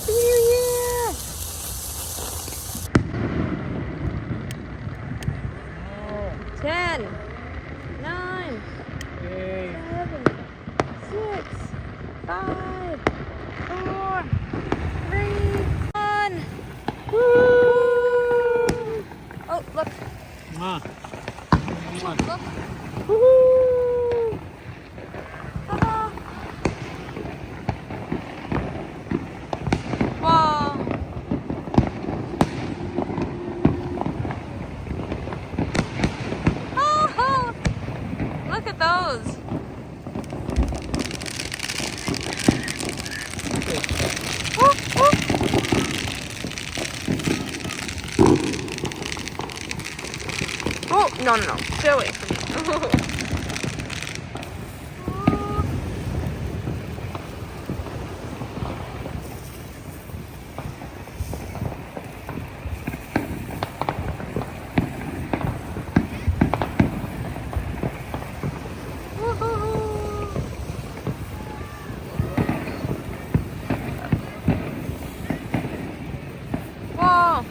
Happy New Year! Oh. 10, 9, Hey. 7, 6, 5, 4, 3, 1. Woo! Oh, look. Mwah. Mwah. Look. Woohoo! Ta-da! Wow. Oh, look at those. Oh, oh. Oh, no, no, no. Stay away from me. Whoa.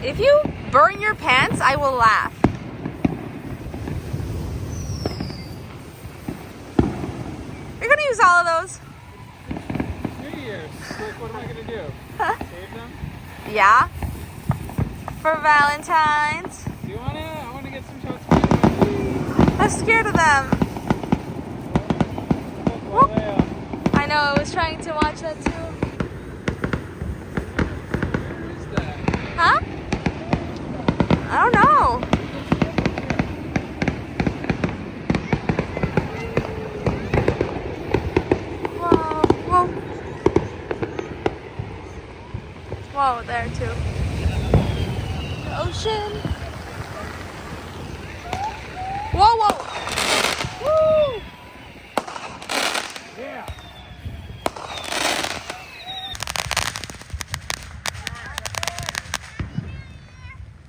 If you burn your pants, I will laugh. You're gonna use all of those? New Year's. What am I going to do? Save them? Yeah. For Valentine's. Do you want to? I want to get some shots for you. I'm scared of them. Well, Leia. I know, I was trying to watch that too. Where is that? Huh? I don't know. Whoa, whoa. Whoa, there too. The ocean. Whoa, whoa. Woo! Yeah.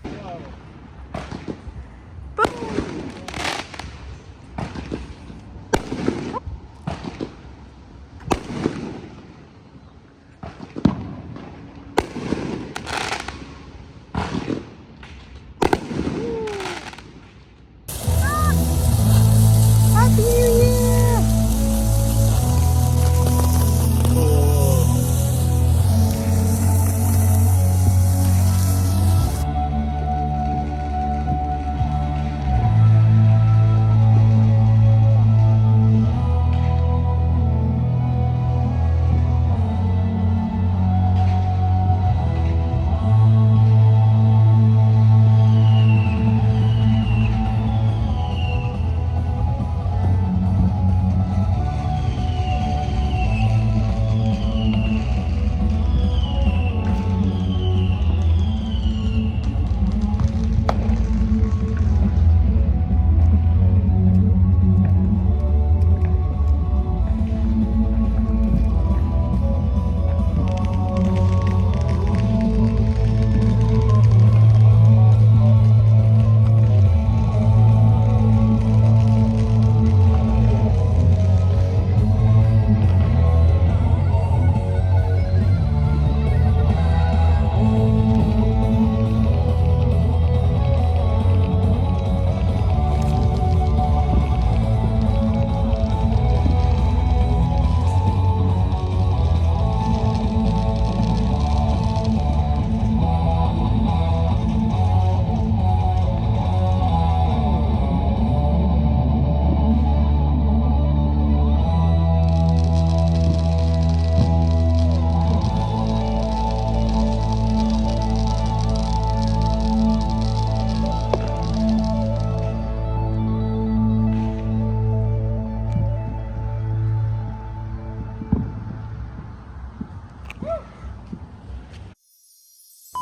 Whoa. Happy New Year!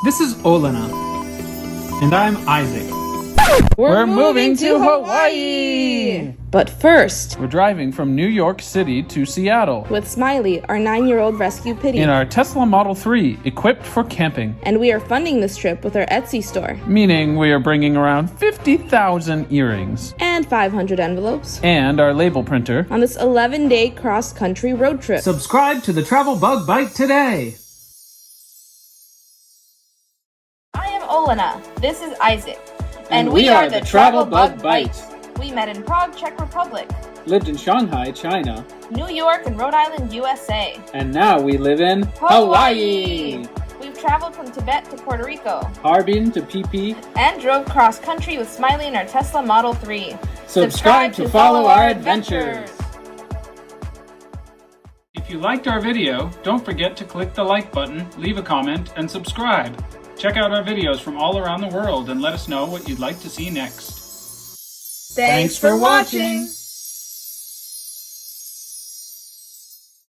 This is Olena. And I'm Isaac. We're moving to Hawaii! But first, We're driving from New York City to Seattle with Smiley, our 9-year-old rescue pitty. in our Tesla Model 3, equipped for camping. And we are funding this trip with our Etsy store. Meaning we are bringing around 50,000 earrings. And 500 envelopes. And our label printer. On this 11-day cross-country road trip. Subscribe to the Travel Bug Bite today. I am Olena. This is Isaac. And we are the Travel Bug Bite. We met in Prague, Czech Republic, Lived in Shanghai, China. New York, and Rhode Island, USA. And now we live in Hawaii. We've traveled from Tibet to Puerto Rico. Harbin to PP. And drove cross-country with Smiley in our Tesla Model 3. Subscribe to follow our adventures. If you liked our video, don't forget to click the like button, leave a comment, and subscribe. Check out our videos from all around the world and let us know what you'd like to see next. Thanks for watching!